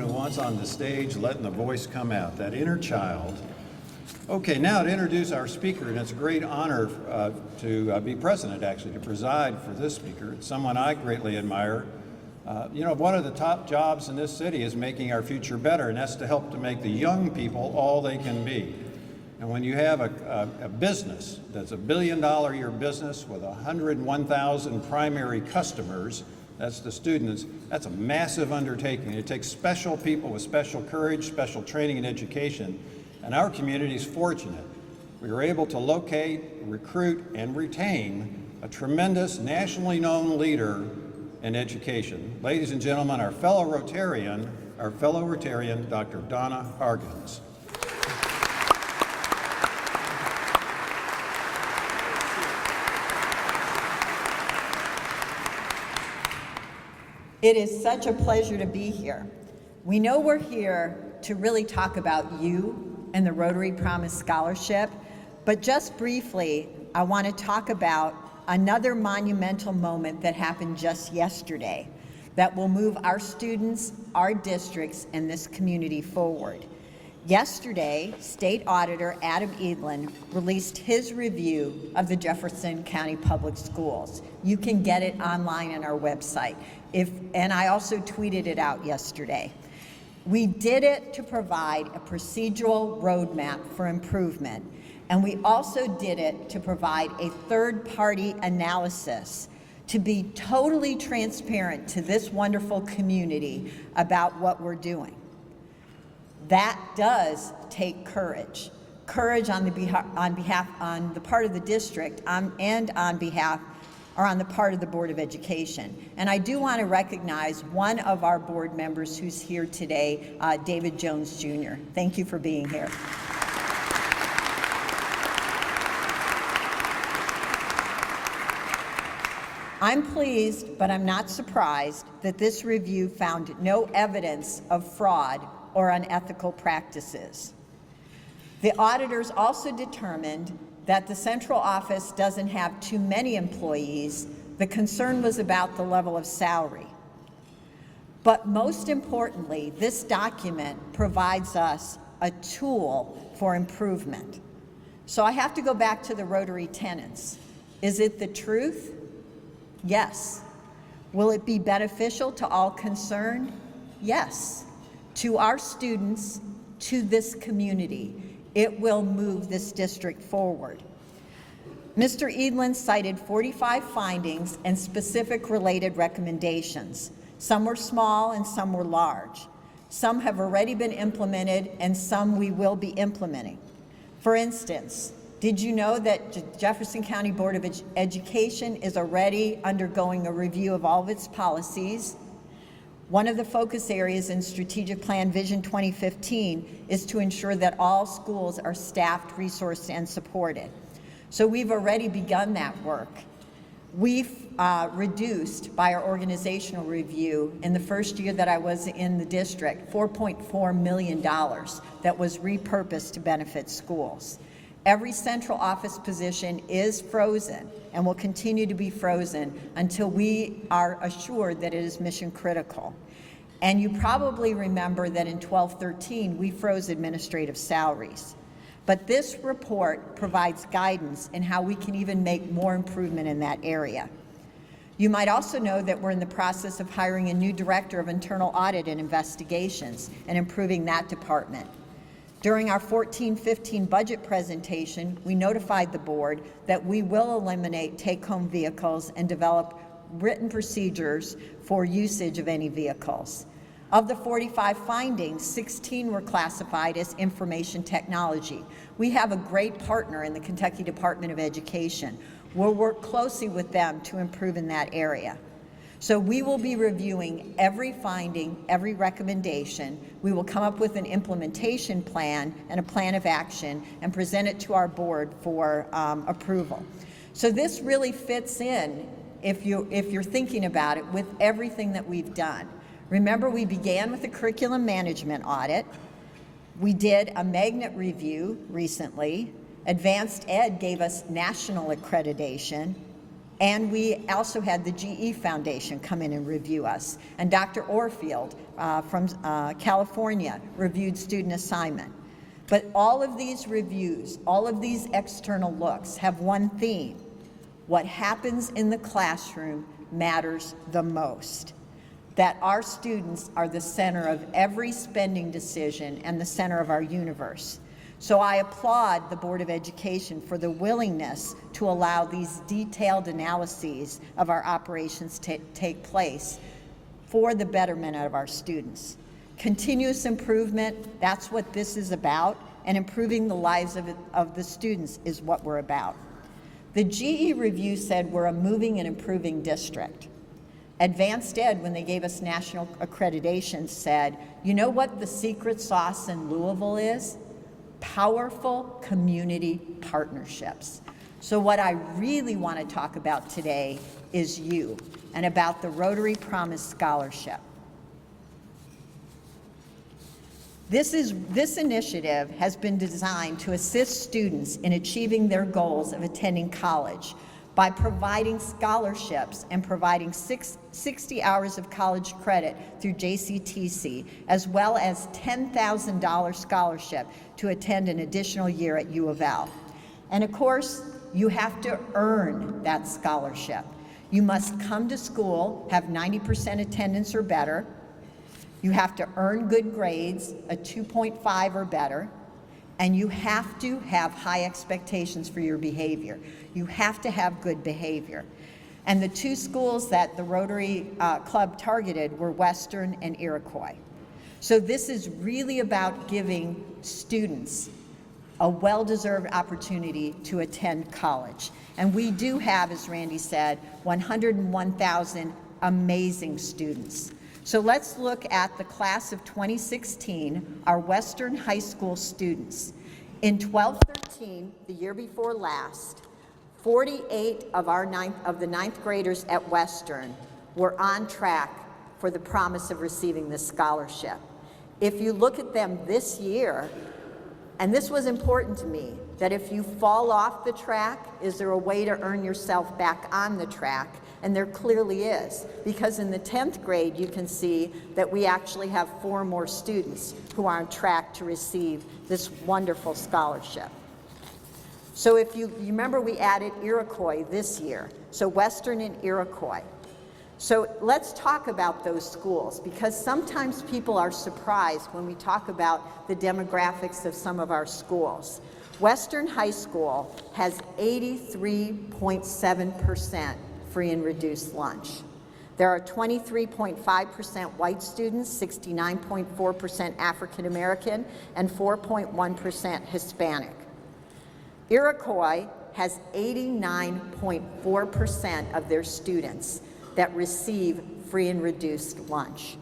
Once on the stage, letting the voice come out, that inner child. Okay, now to introduce our speaker, and it's a great honor to be present, actually, to preside for this speaker. It's someone I greatly admire. One of the top jobs in this city is making our future better, and that's to help to make the young people all they can be. And when you have a business that's $1 billion a year business with 101,000 primary customers, that's the students, that's a massive undertaking. It takes special people with special courage, special training and education, and our community is fortunate. We were able to locate, recruit, and retain a tremendous nationally known leader in education. Ladies and gentlemen, our fellow Rotarian, Dr. Donna Hargens. It is such a pleasure to be here. We know we're here to really talk about you and the Rotary Promise Scholarship, but just briefly, I want to talk about another monumental moment that happened just yesterday that will move our students, our districts, and this community forward. Yesterday, State Auditor Adam Edlin released his review of the Jefferson County Public Schools. You can get it online on our website. And I also tweeted it out yesterday. We did it to provide a procedural roadmap for improvement, and we also did it to provide a third-party analysis to be totally transparent to this wonderful community about what we're doing. That does take courage. Courage on the part of the district and on the part of the Board of Education. And I do want to recognize one of our board members who's here today, David Jones Jr. Thank you for being here. I'm pleased, but I'm not surprised, that this review found no evidence of fraud or unethical practices. The auditors also determined that the central office doesn't have too many employees. The concern was about the level of salary. But most importantly, this document provides us a tool for improvement. So I have to go back to the Rotary tenets. Is it the truth? Yes. Will it be beneficial to all concerned? Yes. To our students, to this community. It will move this district forward. Mr. Edlin cited 45 findings and specific related recommendations. Some were small and some were large. Some have already been implemented and some we will be implementing. For instance, did you know that Jefferson County Board of Education is already undergoing a review of all of its policies? One of the focus areas in Strategic Plan Vision 2015 is to ensure that all schools are staffed, resourced, and supported. So we've already begun that work. We've reduced, by our organizational review, in the first year that I was in the district, $4.4 million that was repurposed to benefit schools. Every central office position is frozen and will continue to be frozen until we are assured that it is mission critical. And you probably remember that in 12-13 we froze administrative salaries. But this report provides guidance in how we can even make more improvement in that area. You might also know that we're in the process of hiring a new director of internal audit and investigations and improving that department. During our 14-15 budget presentation, we notified the board that we will eliminate take-home vehicles and develop written procedures for usage of any vehicles. Of the 45 findings, 16 were classified as information technology. We have a great partner in the Kentucky Department of Education. We'll work closely with them to improve in that area. So we will be reviewing every finding, every recommendation. We will come up with an implementation plan and a plan of action and present it to our board for approval. So this really fits in, if you're thinking about it, with everything that we've done. Remember, we began with a curriculum management audit. We did a magnet review recently. Advanced Ed gave us national accreditation. And we also had the GE Foundation come in and review us. And Dr. Orfield from California reviewed student assignment. But all of these reviews, all of these external looks have one theme. What happens in the classroom matters the most. That our students are the center of every spending decision and the center of our universe. So I applaud the Board of Education for the willingness to allow these detailed analyses of our operations to take place for the betterment of our students. Continuous improvement, that's what this is about, and improving the lives of the students is what we're about. The GE review said we're a moving and improving district. Advanced Ed, when they gave us national accreditation, said, you know what the secret sauce in Louisville is? Powerful community partnerships. So what I really want to talk about today is you, and about the Rotary Promise Scholarship. This initiative has been designed to assist students in achieving their goals of attending college by providing scholarships and providing 60 hours of college credit through JCTC, as well as $10,000 scholarship to attend an additional year at U of L. And of course, you have to earn that scholarship. You must come to school, have 90% attendance or better. You have to earn good grades, a 2.5 or better, and you have to have high expectations for your behavior. You have to have good behavior. And the two schools that the Rotary Club targeted were Western and Iroquois. So this is really about giving students a well-deserved opportunity to attend college. And we do have, as Randy said, 101,000 amazing students. So let's look at the class of 2016, our Western High School students. In 12-13, the year before last, 48 of the ninth graders at Western were on track for the promise of receiving this scholarship. If you look at them this year, and this was important to me, that if you fall off the track, is there a way to earn yourself back on the track? And there clearly is, because in the 10th grade, you can see that we actually have 4 more students who are on track to receive this wonderful scholarship. So if you remember, we added Iroquois this year, so Western and Iroquois. So let's talk about those schools, because sometimes people are surprised when we talk about the demographics of some of our schools. Western High School has 83.7% free and reduced lunch. There are 23.5% white students, 69.4% African American, and 4.1% Hispanic. Iroquois has 89.4% of their students that receive free and reduced lunch.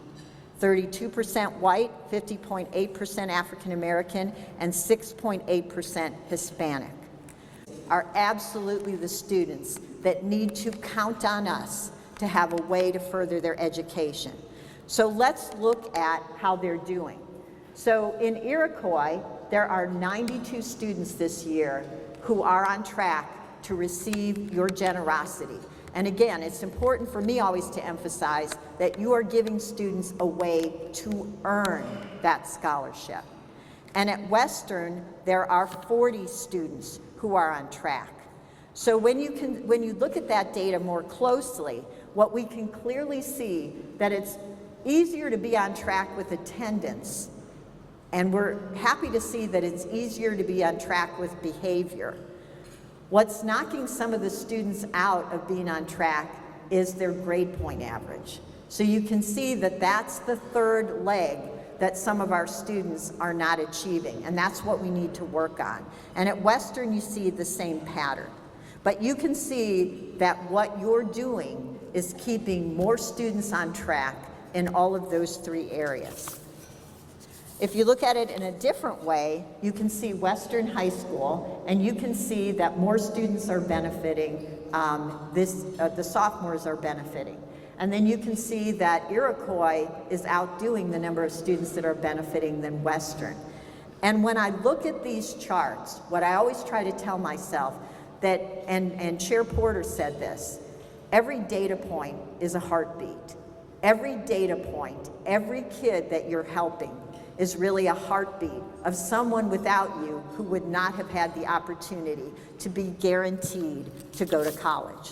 32% white, 50.8% African American, and 6.8% Hispanic are absolutely the students that need to count on us to have a way to further their education. So let's look at how they're doing. So in Iroquois, there are 92 students this year who are on track to receive your generosity. And again, it's important for me always to emphasize that you are giving students a way to earn that scholarship. And at Western, there are 40 students who are on track. So when you look at that data more closely, what we can clearly see that it's easier to be on track with attendance, and we're happy to see that it's easier to be on track with behavior. What's knocking some of the students out of being on track is their grade point average. So you can see that that's the third leg that some of our students are not achieving, and that's what we need to work on. And at Western, you see the same pattern. But you can see that what you're doing is keeping more students on track in all of those 3 areas. If you look at it in a different way, you can see Western High School, and you can see that more students are benefiting, the sophomores are benefiting. And then you can see that Iroquois is outdoing the number of students that are benefiting than Western. And when I look at these charts, what I always try to tell myself, that, and Chair Porter said this, every data point is a heartbeat. Every data point, every kid that you're helping is really a heartbeat of someone without you who would not have had the opportunity to be guaranteed to go to college.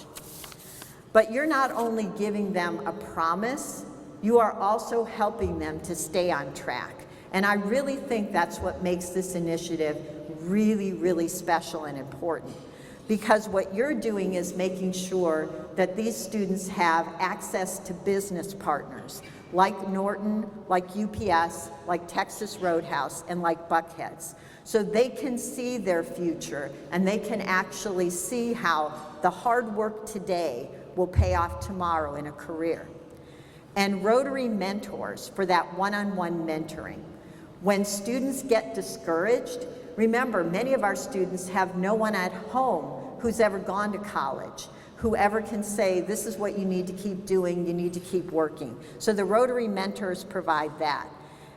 But you're not only giving them a promise, you are also helping them to stay on track. And I really think that's what makes this initiative really, really special and important. Because what you're doing is making sure that these students have access to business partners like Norton, like UPS, like Texas Roadhouse, and like Buckhead's. So they can see their future and they can actually see how the hard work today will pay off tomorrow in a career. And Rotary mentors for that one-on-one mentoring. When students get discouraged, remember, many of our students have no one at home who's ever gone to college, who ever can say, this is what you need to keep doing, you need to keep working. So the Rotary mentors provide that.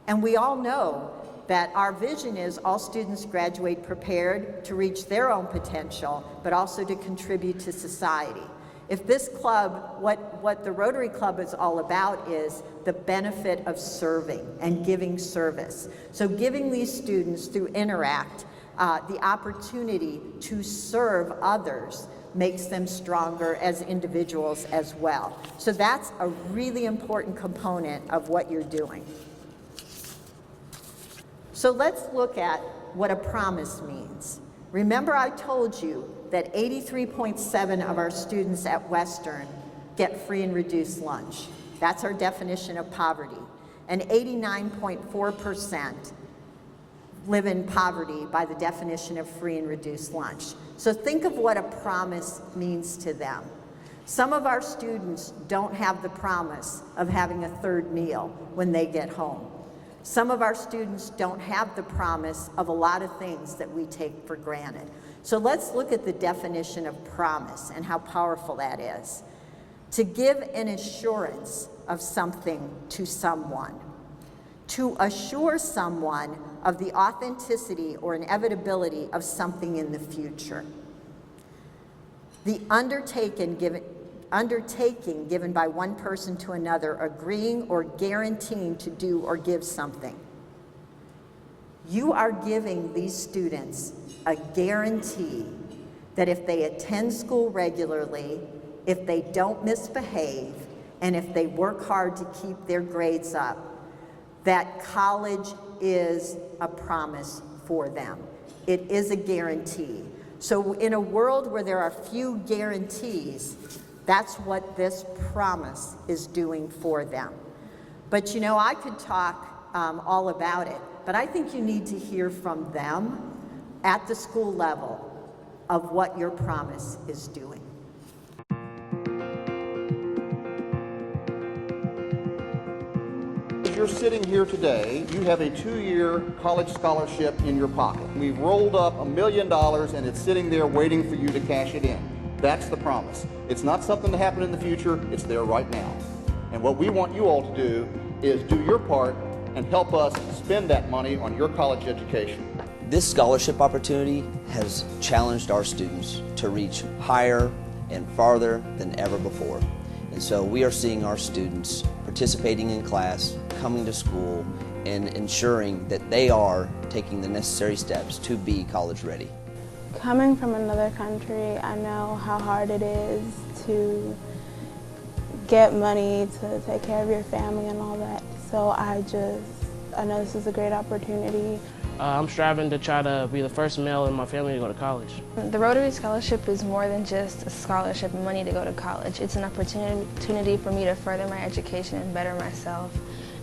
And we all know that our vision is all students graduate prepared to reach their own potential, but also to contribute to society. If this club, what the Rotary Club is all about is the benefit of serving and giving service. So giving these students through Interact the opportunity to serve others makes them stronger as individuals as well. So that's a really important component of what you're doing. So let's look at what a promise means. Remember, I told you that 83.7% of our students at Western get free and reduced lunch. That's our definition of poverty. And 89.4% live in poverty by the definition of free and reduced lunch. So think of what a promise means to them. Some of our students don't have the promise of having a third meal when they get home. Some of our students don't have the promise of a lot of things that we take for granted. So let's look at the definition of promise and how powerful that is. To give an assurance of something to someone. To assure someone of the authenticity or inevitability of something in the future. The undertaking given by one person to another, agreeing or guaranteeing to do or give something. You are giving these students a guarantee that if they attend school regularly, if they don't misbehave, and if they work hard to keep their grades up, that college is a promise for them. It is a guarantee. So in a world where there are few guarantees, that's what this promise is doing for them. But you know, I could talk all about it, but I think you need to hear from them at the school level of what your promise is doing. As you're sitting here today, you have a 2-year college scholarship in your pocket. We've rolled up $1 million and it's sitting there waiting for you to cash it in. That's the promise. It's not something to happen in the future, it's there right now. And what we want you all to do is do your part and help us spend that money on your college education. This scholarship opportunity has challenged our students to reach higher and farther than ever before. And so we are seeing our students participating in class, coming to school, and ensuring that they are taking the necessary steps to be college ready. Coming from another country, I know how hard it is to get money to take care of your family and all that. So I know this is a great opportunity. I'm striving to try to be the first male in my family to go to college. The Rotary Scholarship is more than just a scholarship and money to go to college. It's an opportunity for me to further my education and better myself.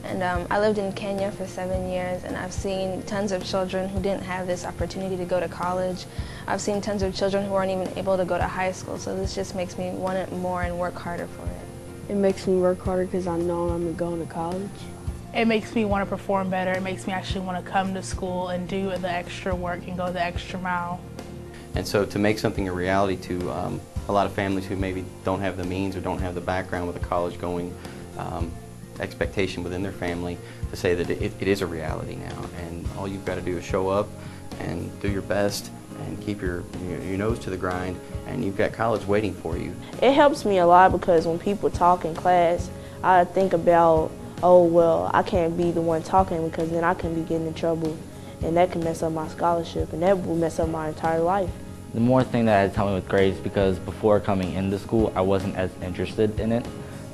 And I lived in Kenya for 7 years, and I've seen tons of children who didn't have this opportunity to go to college. I've seen tons of children who aren't even able to go to high school, so this just makes me want it more and work harder for it. It makes me work harder because I know I'm going to college. It makes me want to perform better. It makes me actually want to come to school and do the extra work and go the extra mile. And so to make something a reality to a lot of families who maybe don't have the means or don't have the background with a college-going expectation within their family, to say that it is a reality now, and all you've got to do is show up and do your best and keep your nose to the grind, and you've got college waiting for you. It helps me a lot because when people talk in class, I think about, oh, well, I can't be the one talking because then I can be getting in trouble, and that can mess up my scholarship, and that will mess up my entire life. The more thing that has helped me with grades, because before coming into school, I wasn't as interested in it.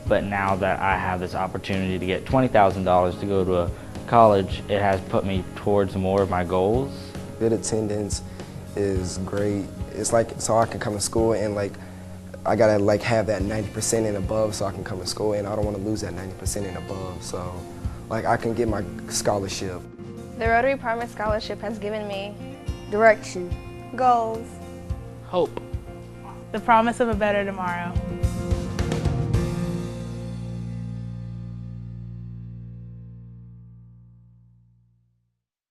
But now that I have this opportunity to get $20,000 to go to a college, it has put me towards more of my goals. Good attendance is great. It's like, so I can come to school and like, I gotta like have that 90% and above so I can come to school, and I don't want to lose that 90% and above. So like I can get my scholarship. The Rotary Promise Scholarship has given me Direction. Goals. Hope. The promise of a better tomorrow.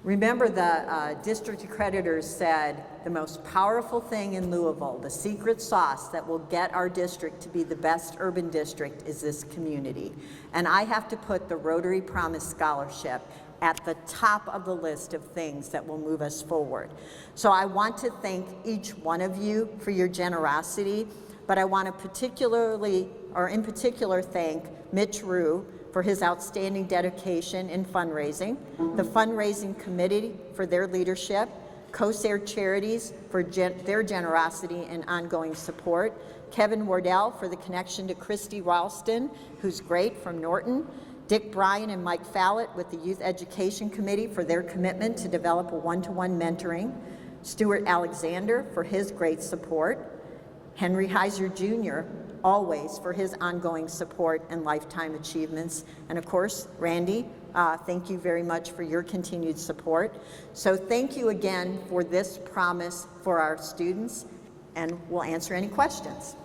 Remember, the district accreditors said the most powerful thing in Louisville, the secret sauce that will get our district to be the best urban district, is this community. And I have to put the Rotary Promise Scholarship at the top of the list of things that will move us forward. So I want to thank each one of you for your generosity, but I want to in particular thank Mitch Rue for his outstanding dedication in fundraising, the fundraising committee for their leadership, COSAIR Charities for their generosity and ongoing support, Kevin Wardell for the connection to Christy Ralston, who's great, from Norton, Dick Bryan and Mike Fallett with the Youth Education Committee for their commitment to develop a one-to-one mentoring, Stuart Alexander for his great support, Henry Heiser Jr. always for his ongoing support and lifetime achievements, and of course, Randy, thank you very much for your continued support. So thank you again for this promise for our students, and we'll answer any questions.